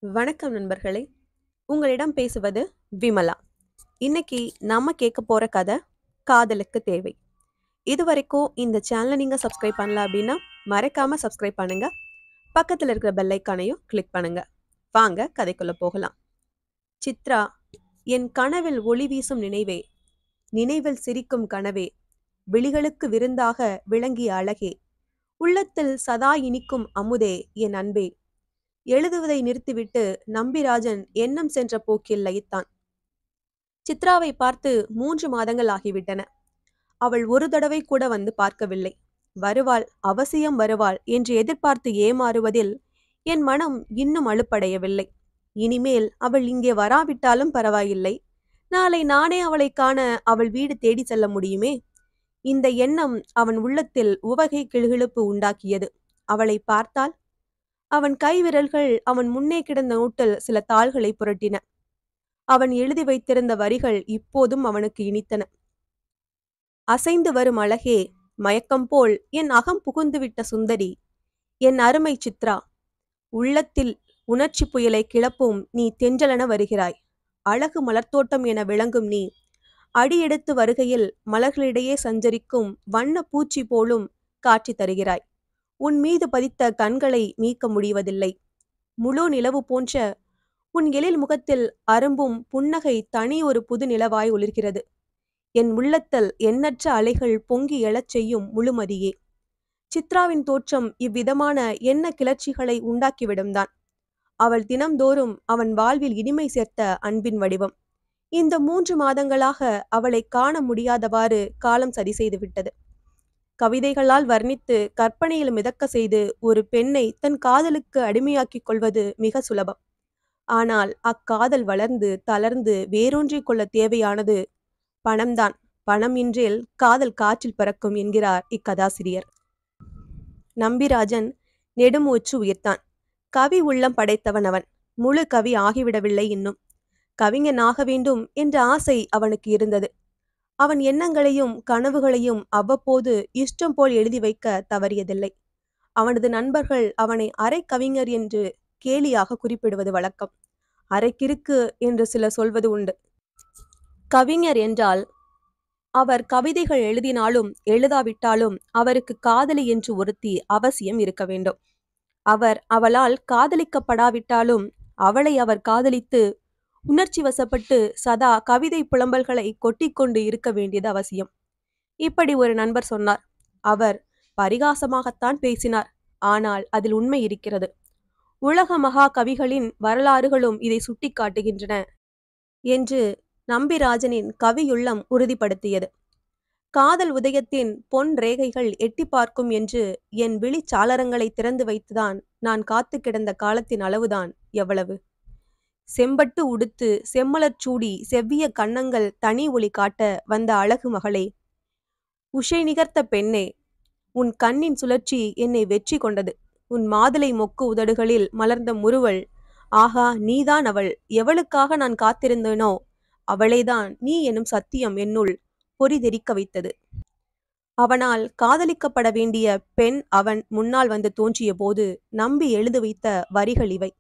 வணக்கம் நண்பர்களே. உங்களிடம் பேசுவது விமலா. இன்னைக்கு நம்ம கேட்க போற கதை காதலுக்கு தேவை. இதுவரைக்கும் இந்த சேனலை நீங்க சப்ஸ்கிரைப் பண்ணல அப்படின்னா மறக்காம சப்ஸ்கிரைப் பண்ணுங்க. பக்கத்துல இருக்கிற பெல் ஐக்கானையும் கிளிக் பண்ணுங்க. வாங்க கதைக்குள்ள போகலாம். சித்ரா, என் கனவில் ஒளி வீசும் நினைவே, நினைவில் சிரிக்கும் கனவே, விழிகளுக்கு விருந்தாக விளங்கிய அழகே, உள்ளத்தில் சதா இனிக்கும் அமுதே, என் அன்பே, எழுதுவதை நிறுத்திவிட்டு நம்பிராஜன் எண்ணம் சென்ற போக்கில் லயித்தான். சித்ராவை பார்த்து 3 மாதங்கள் ஆகிவிட்டன. அவள் ஒரு தடவை கூட வந்து பார்க்கவில்லை. வருவாள், அவசியம் வருவாள் என்று எதிர்பார்த்து ஏமாறுவதில் என் மனம் இன்னும் அலுப்படையவில்லை. இனிமேல் அவள் இங்கே வராவிட்டாலும் பரவாயில்லை. நாளை நானே அவளை காண அவள் வீடு தேடி செல்ல முடியுமே. இந்த எண்ணம் அவன் உள்ளத்தில் உவகை கிளுகிளுப்பு உண்டாக்கியது. அவளை பார்த்தால் அவன் கைவிரல்கள் அவன் முன்னே கிடந்த நோட்டில் சில தாள்களை புரட்டின. அவன் எழுதி வைத்திருந்த வரிகள் இப்போதும் அவனுக்கு இனித்தன. அசைந்து வரும் அழகே, மயக்கம் போல் என் அகம் புகுந்துவிட்ட சுந்தரி, என் அருமை சித்ரா, உள்ளத்தில் உணர்ச்சி புயலை கிளப்பும் நீ தென்றலென வருகிறாய். அழகு மலர்த்தோட்டம் என விளங்கும் நீ அடியெடுத்து வருகையில் மலர்களிடையே சஞ்சரிக்கும் வண்ண பூச்சி போலும் காட்சி தருகிறாய். உன் மீது பதித்த கண்களை நீக்க முடிவதில்லை. முழு நிலவு போன்ற உன் எழில் முகத்தில் அரும்பும் புன்னகை தனி ஒரு புது நிலவாய் ஒளிர்கிறது. என் உள்ளத்தில் எண்ணற்ற அலைகள் பொங்கி எழச் செய்யும் முழுமதியே. சித்ராவின் தோற்றம் இவ்விதமான எண்ண கிளர்ச்சிகளை உண்டாக்கிவிடும்தான். அவள் தினம்தோறும் அவன் வாழ்வில் இனிமை சேர்த்த அன்பின் வடிவம். இந்த 3 மாதங்களாக அவளை காண முடியாதவாறு காலம் சரி செய்து விட்டது. கவிதைகளால் வர்ணித்து கற்பனையில் மிதக்க செய்து ஒரு பெண்ணை தன் காதலுக்கு அடிமையாக்கிக் கொள்வது மிக சுலபம். ஆனால் அக்காதல் வளர்ந்து தளர்ந்து வேரூன்றிக் கொள்ள தேவையானது பணம்தான். பணம் இன்றேல் காதல் காற்றில் பறக்கும் என்கிறார் இக்கதாசிரியர். நம்பிராஜன் நெடுமூச்சு உயிர்த்தான். கவி உள்ளம் படைத்தவன் அவன். முழு கவி ஆகிவிடவில்லை இன்னும். கவிஞன் ஆக வேண்டும் என்ற ஆசை அவனுக்கு இருந்தது. அவன் எண்ணங்களையும் கனவுகளையும் அவ்வப்போது இஷ்டம் போல் எழுதி வைக்க தவறியதில்லை. அவனது நண்பர்கள் அவனை அரை கவிஞர் என்று கேலியாக குறிப்பிடுவது வழக்கம். அரைக்கிறுக்கு என்று சிலர் சொல்வது உண்டு. கவிஞர் என்றால் அவர் கவிதைகள் எழுதினாலும் எழுதாவிட்டாலும் அவருக்கு காதலி என்று ஒருத்தி அவசியம் இருக்க வேண்டும். அவளால் காதலிக்கப்படாவிட்டாலும் அவளை அவர் காதலித்து உணர்ச்சி வசப்பட்டு சதா கவிதை புலம்பல்களை கொட்டிக்கொண்டு இருக்க வேண்டியது அவசியம். இப்படி ஒரு நண்பர் சொன்னார். அவர் பரிகாசமாகத்தான் பேசினார். ஆனால் அதில் உண்மை இருக்கிறது. உலக மகா கவிகளின் வரலாறுகளும் இதை சுட்டி காட்டுகின்றன என்று நம்பிராஜனின் கவியுள்ளம் உறுதிப்படுத்தியது. காதல் உதயத்தின் பொன் ரேகைகள் எட்டி பார்க்கும் என்று என் விழி சாளரங்களை திறந்து வைத்துதான் நான் காத்து கிடந்த காலத்தின் அளவுதான் எவ்வளவு! செம்பட்டு உடுத்து செம்மலர் சூடி செவ்விய கன்னங்கள் தனி ஒளி காட்ட வந்த அழகு மகளே, உஷை நிகர்த்த பெண்ணே, உன் கண்ணின் சுழற்சி என்னை வெற்றி கொண்டது. உன் மாதுளை மொக்கு உதடுகளில் மலர்ந்த முறுவல், ஆகா நீதான் அவள். எவளுக்காக நான் காத்திருந்தேனோ அவளேதான் நீ எனும் சத்தியம் என்னுள் பொறிதெரிக்க வைத்தது. அவனால் காதலிக்கப்பட வேண்டிய பெண் அவன் முன்னால் வந்து தோன்றிய போது நம்பி எழுதி வைத்த வரிகள் இவை.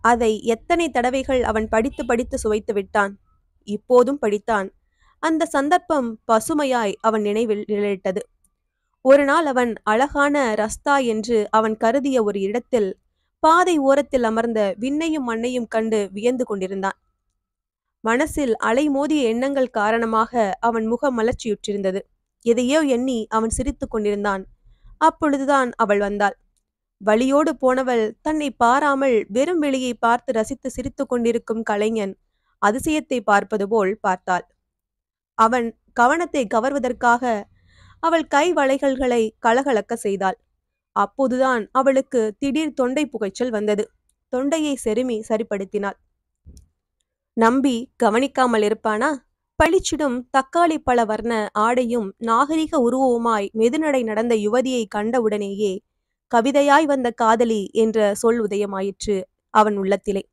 அதை எத்தனை தடவைகள் அவன் படித்து படித்து சுவைத்து விட்டான். இப்போதும் படித்தான். அந்த சந்தர்ப்பம் பசுமையாய் அவன் நினைவில் நிழலிட்டது. ஒரு நாள் அவன் அழகான ரஸ்தா என்று அவன் கருதிய ஒரு இடத்தில் பாதை ஓரத்தில் அமர்ந்த விண்ணையும் மண்ணையும் கண்டு வியந்து கொண்டிருந்தான். மனசில் அலைமோதிய எண்ணங்கள் காரணமாக அவன் முகம் மலர்ச்சியுற்றிருந்தது. எதையோ எண்ணி அவன் சிரித்து கொண்டிருந்தான். அப்பொழுதுதான் அவள் வந்தாள். வழியோடு போனவள் தன்னை பாராமல் வெறும் வெளியை பார்த்து ரசித்து சிரித்து கொண்டிருக்கும் கலைஞன் அதிசயத்தை பார்ப்பது போல் பார்த்தாள். அவன் கவனத்தை கவர்வதற்காக அவள் கை வளைகள்களை கலகலக்க செய்தாள். அப்போதுதான் அவளுக்கு திடீர் தொண்டை புகைச்சல் வந்தது. தொண்டையை செருமி சரிப்படுத்தினாள். நம்பி கவனிக்காமல் இருப்பானா? பளிச்சிடும் தக்காளி பழ வர்ண ஆடையும் நாகரிக உருவமாய் மெதுநடை நடந்த யுவதியை கண்டவுடனேயே கவிதையாய் வந்த காதலி என்ற சொல் உதயமாயிற்று அவன் உள்ளத்திலே.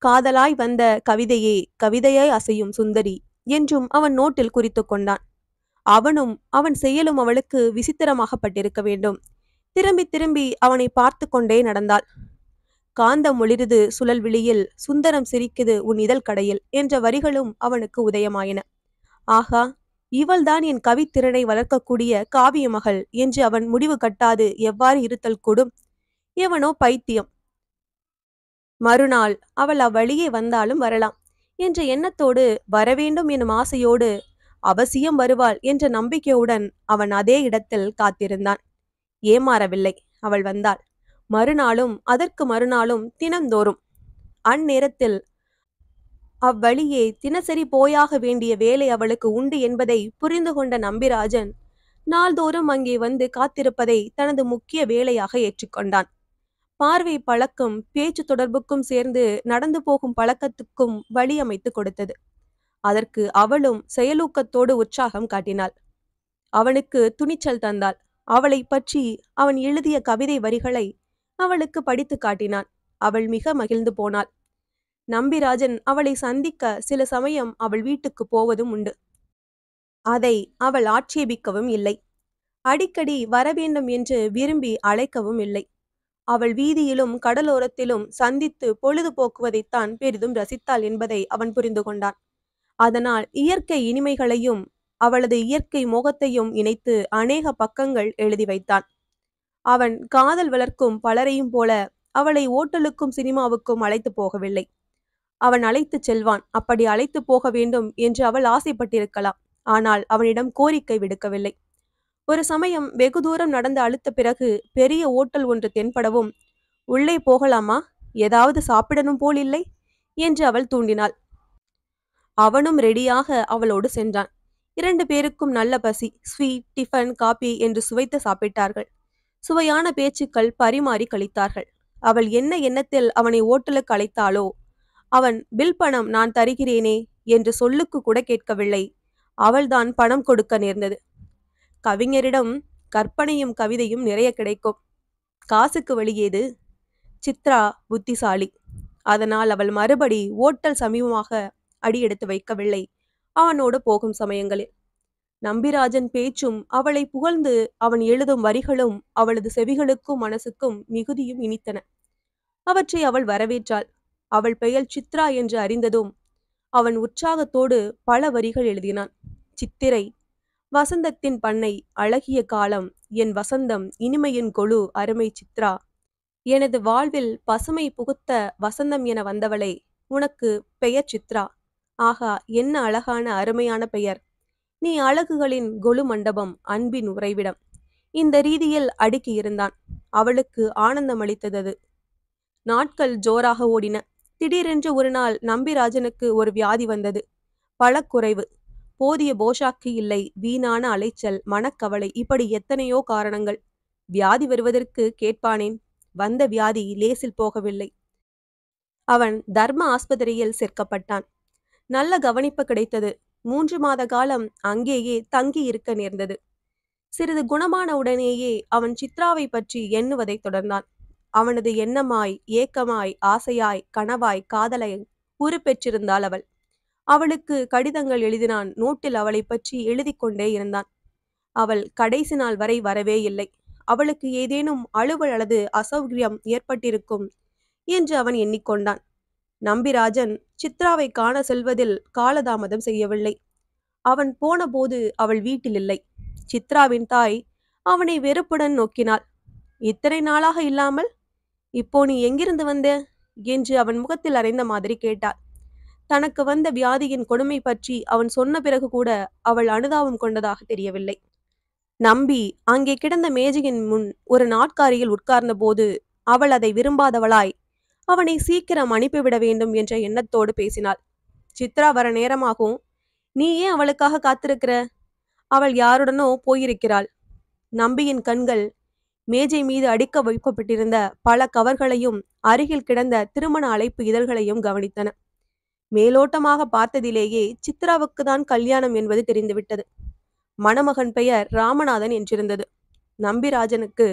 காதலாய் வந்த கவிதையே கவிதையாய் அசையும் சுந்தரி என்றும் அவன் நோட்டில் குறித்து கொண்டான். அவனும் அவன் செயலும் அவளுக்கு விசித்திரமாகப்பட்டிருக்க வேண்டும். திரும்பி திரும்பி அவனை பார்த்து கொண்டே நடந்தாள். காந்தம் ஒளிருது சுழல் விழியில், சுந்தரம் சிரிக்குது உன் இதழ் கடையில் என்ற வரிகளும் அவனுக்கு உதயமாயின. ஆகா, இவள்தான் என் கவித்திறனை வளர்க்கக்கூடிய காவிய மகள் என்று அவன் முடிவு கட்டாது எவ்வாறு இருத்தல் கூடும்? எவனோ பைத்தியம். மறுநாள் அவள் அவ்வழியே வந்தாலும் வரலாம் என்ற எண்ணத்தோடு, வரவேண்டும் எனும் ஆசையோடு, அவசியம் வருவாள் என்ற நம்பிக்கையுடன் அவன் அதே இடத்தில் காத்திருந்தான். ஏமாறவில்லை. அவள் வந்தாள். மறுநாளும் அதற்கு மறுநாளும் தினந்தோறும். அந்நேரத்தில் அவ்வழியே தினசரி போயாக வேண்டிய வேலை அவளுக்கு உண்டு என்பதை புரிந்து கொண்ட நம்பிராஜன் நாள்தோறும் அங்கே வந்து காத்திருப்பதை தனது முக்கிய வேலையாக ஏற்றுக்கொண்டான். பார்வை பழக்கம் பேச்சு தொடர்புக்கும் சேர்ந்து நடந்து போகும் பழக்கத்துக்கும் வழி அமைத்து கொடுத்தது. அதற்கு அவளும் செயலூக்கத்தோடு உற்சாகம் காட்டினாள். அவனுக்கு துணிச்சல் தந்தாள். அவளை பற்றி அவன் எழுதிய கவிதை வரிகளை அவளுக்கு படித்து காட்டினான். அவள் மிக மகிழ்ந்து போனாள். நம்பிராஜன் அவளை சந்திக்க சில சமயம் அவள் வீட்டுக்கு போவதும் உண்டு. அதை அவள் ஆட்சேபிக்கவும் இல்லை. அடிக்கடி வரவேண்டும் என்று விரும்பி அழைக்கவும் இல்லை. அவள் வீதியிலும் கடலோரத்திலும் சந்தித்து பொழுது போக்குவதைத்தான் பெரிதும் ரசித்தாள் என்பதை அவன் புரிந்து கொண்டான். அதனால் இயற்கை இனிமைகளையும் அவளது இயற்கை மோகத்தையும் இணைத்து அநேக பக்கங்கள் எழுதி வைத்தான். அவன் காதல் வளர்க்கும் பலரையும் போல அவளை ஓட்டலுக்கும் சினிமாவுக்கும் அழைத்து போகவில்லை. அவன் அழைத்துச் செல்வான். அப்படி அழைத்து போக வேண்டும் என்று அவள் ஆசைப்பட்டிருக்கலாம். ஆனால் அவனிடம் கோரிக்கை விடுக்கவில்லை. ஒரு சமயம் வெகு தூரம் நடந்து அழுத்த பிறகு பெரிய ஓட்டல் ஒன்று தென்படவும், உள்ளே போகலாமா, ஏதாவது சாப்பிடணும் போல் இல்லை என்று அவள் தூண்டினாள். அவனும் ரெடியாக அவளோடு சென்றான். 2 பேருக்கும் நல்ல பசி. ஸ்வீட், டிஃபன், காபி என்று சுவைத்து சாப்பிட்டார்கள். சுவையான பேச்சுக்கள் பரிமாறி கழித்தார்கள். அவள் என்ன எண்ணத்தில் அவனை ஓட்டலுக்கு அழைத்தாளோ, அவன் பில் பணம் நான் தருகிறேனே என்று சொல்லுக்கு கூட கேட்கவில்லை. அவள்தான் பணம் கொடுக்க நேர்ந்தது. கவிஞரிடம் கற்பனையும் கவிதையும் நிறைய கிடைக்கும். காசுக்கு வழியேது. சித்ரா புத்திசாலி. அதனால் அவள் மறுபடி ஓட்டல் சமீபமாக அடியெடுத்து வைக்கவில்லை. அவனோடு போகும் சமயங்களில் நம்பிராஜன் பேச்சும் அவளை புகழ்ந்து அவன் எழுதும் வரிகளும் அவளது செவிகளுக்கும் மனசுக்கும் மிகுதியும் இனித்தன. அவற்றை அவள் வரவேற்றாள். அவள் பெயர் சித்ரா என்று அறிந்ததும் அவன் உற்சாகத்தோடு பல வரிகள் எழுதினான். சித்திரை வசந்தத்தின் பண்ணை அழகிய காலம், என் வசந்தம் இனிமையின் கொழு அருமை சித்ரா, எனது வாழ்வில் பசுமை புகுத்த வசந்தம் என வந்தவளே, உனக்கு பெயர் சித்ரா. ஆகா, என்ன அழகான அருமையான பெயர். நீ அழகுகளின் கொலு மண்டபம், அன்பின் உறைவிடம். இந்த ரீதியில் அடுக்கி இருந்தான். அவளுக்கு ஆனந்தம் அளித்தது. நாட்கள் ஜோராக ஓடின. திடீரென்று ஒரு நாள் நம்பிராஜனுக்கு ஒரு வியாதி வந்தது. பழக்குறைவு, போதிய போஷாக்கு இல்லை, வீணான அலைச்சல், மனக்கவலை, இப்படி எத்தனையோ காரணங்கள். வியாதி வருவதற்கு கேட்பானேன்? வந்த வியாதி லேசில் போகவில்லை. அவன் தர்ம ஆஸ்பத்திரியில் சேர்க்கப்பட்டான். நல்ல கவனிப்பு கிடைத்தது. 3 மாத காலம் அங்கேயே தங்கி இருக்க நேர்ந்தது. சிறிது குணமான உடனேயே அவன் சித்ராவை பற்றி எண்ணுவதை தொடர்ந்தான். அவனது எண்ணமாய், ஏக்கமாய், ஆசையாய், கனவாய், காதலாய் உருப்பெற்றிருந்தாள் அவள். அவளுக்கு கடிதங்கள் எழுதினான். நோட்டில் அவளை பற்றி எழுதி கொண்டே இருந்தான். அவள் கடைசி நாள் வரை வரவே இல்லை. அவளுக்கு ஏதேனும் அலுவல் அல்லது அசௌகரியம் ஏற்பட்டிருக்கும் என்று அவன் எண்ணிக்கொண்டான். நம்பிராஜன் சித்ராவை காண செல்வதில் காலதாமதம் செய்யவில்லை. அவன் போன போது அவள் வீட்டில் இல்லை. சித்ராவின் தாய் அவனை வெறுப்புடன் நோக்கினாள். இத்தனை நாளாக இல்லாமல் இப்போ நீ எங்கிருந்து வந்த என்று அவன் முகத்தில் அறைந்த மாதிரி கேட்டாள். தனக்கு வந்த வியாதியின் கொடுமை பற்றி அவன் சொன்ன பிறகு கூட அவள் அனுதாபம் கொண்டதாக தெரியவில்லை. நம்பி அங்கே கிடந்த மேஜையின் முன் ஒரு நாட்காரியில் உட்கார்ந்த போது அவள் அதை விரும்பாதவளாய் அவனை சீக்கிரம் அனுப்பிவிட வேண்டும் என்ற எண்ணத்தோடு பேசினாள். சித்ரா வர நேரமாகும். நீ ஏன் அவளுக்காக காத்திருக்கிற? அவள் யாருடனோ போயிருக்கிறாள். நம்பியின் கண்கள் மேஜை மீது அடுக்க வைக்கப்பட்டிருந்த பல கவர்களையும் அருகில் கிடந்த திருமண அழைப்பு இதழ்களையும் கவனித்தன. மேலோட்டமாக பார்த்ததிலேயே சித்ராவுக்கு தான் கல்யாணம் என்பது தெரிந்துவிட்டது. மணமகன் பெயர் ராமநாதன் என்றிருந்தது. நம்பிராஜனுக்கு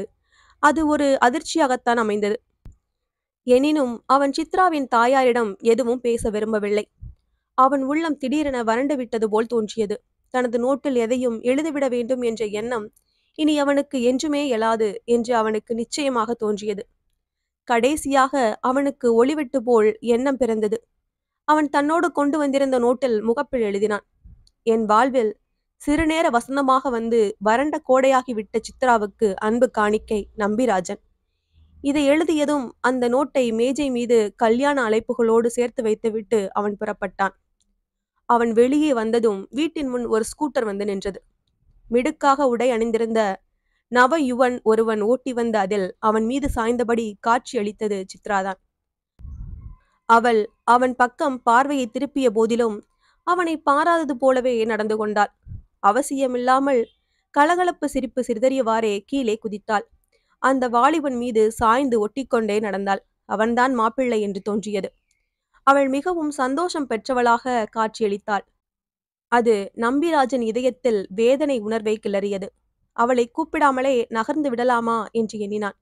அது ஒரு அதிர்ச்சியாகத்தான் அமைந்தது. எனினும் அவன் சித்ராவின் தாயாரிடம் எதுவும் பேச விரும்பவில்லை. அவன் உள்ளம் திடீரென வறண்டு விட்டது போல் தோன்றியது. தனது நோட்டில் எதையும் எழுதிவிட வேண்டும் என்ற எண்ணம் இனி அவனுக்கு என்றுமே எழாது என்று அவனுக்கு நிச்சயமாக தோன்றியது. கடைசியாக அவனுக்கு ஒளிவெட்டு போல் எண்ணம் பிறந்தது. அவன் தன்னோடு கொண்டு வந்திருந்த நோட்டில் முகப்பில் எழுதினான். என் வாழ்வில் சிறுநேர வசந்தமாக வந்து வறண்ட கோடையாகி விட்ட சித்ராவுக்கு அன்பு காணிக்கை, நம்பிராஜன். இதை எழுதியதும் அந்த நோட்டை மேஜை மீது கல்யாண அழைப்புகளோடு சேர்த்து வைத்துவிட்டு அவன் புறப்பட்டான். அவன் வெளியே வந்ததும் வீட்டின் முன் ஒரு ஸ்கூட்டர் வந்து நின்றது. மிடுக்காக உடை அணிந்திருந்த நவ யுவன் ஒருவன் ஓட்டி வந்த அதில் அவன் மீது சாய்ந்தபடி காட்சி அளித்தது சித்ராதான். அவள் அவன் பக்கம் பார்வையை திருப்பிய போதிலும் அவனை பாராதது போலவே நடந்து கொண்டாள். அவசியமில்லாமல் கலகலப்பு சிரிப்பு சிறிதறியவாறே கீழே குதித்தாள். அந்த வாலிபன் மீது சாய்ந்து ஒட்டிக்கொண்டே நடந்தாள். அவன்தான் மாப்பிள்ளை என்று தோன்றியது. அவள் மிகவும் சந்தோஷம் பெற்றவளாக காட்சியளித்தாள். அது நம்பிராஜன் இதயத்தில் வேதனை உணர்வை கிளறியது. அவளை கூப்பிடாமலே நகர்ந்து விடலாமா என்று எண்ணினான்.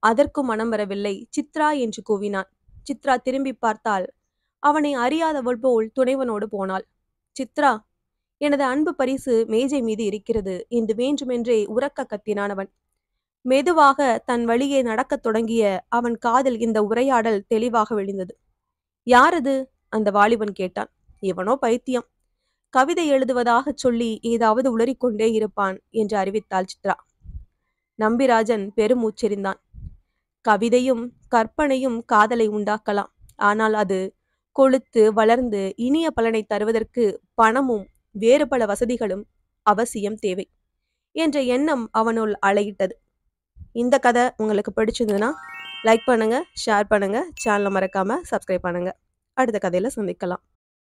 அதற்கும் மனம் வரவில்லை. சித்ரா என்று கூவினான். சித்ரா திரும்பி பார்த்தால் அவனை அறியாதவள் போல் துணைவனோடு போனாள். சித்ரா, எனது அன்பு பரிசு மேஜை மீது இருக்கிறது என்று வேண்டுமென்றே உரக்க கத்தினான் அவன். மெதுவாக தன் வழியே நடக்கத் தொடங்கிய அவன் காதில் இந்த உரையாடல் தெளிவாக விழுந்தது. யாரது? அந்த வாலிபன் கேட்டான். இவனோ பைத்தியம், கவிதை எழுதுவதாகச் சொல்லி ஏதாவது உளறிக்கொண்டே இருப்பான் என்று அறிவித்தாள் சித்ரா. நம்பிராஜன் பெருமூச்செறிந்தான். கவிதையும் கற்பனையும் காதலை உண்டாக்கலாம். ஆனால் அது கொழுத்து வளர்ந்து இனிய பலனை தருவதற்கு பணமும் வேறு பல வசதிகளும் அவசியம் தேவை என்ற எண்ணம் அவனுள் அலையிட்டது. இந்த கதை உங்களுக்கு பிடிச்சிருந்ததுன்னா லைக் பண்ணுங்க, ஷேர் பண்ணுங்க, சேனலை மறக்காம சப்ஸ்கிரைப் பண்ணுங்க. அடுத்த கதையில சந்திக்கலாம்.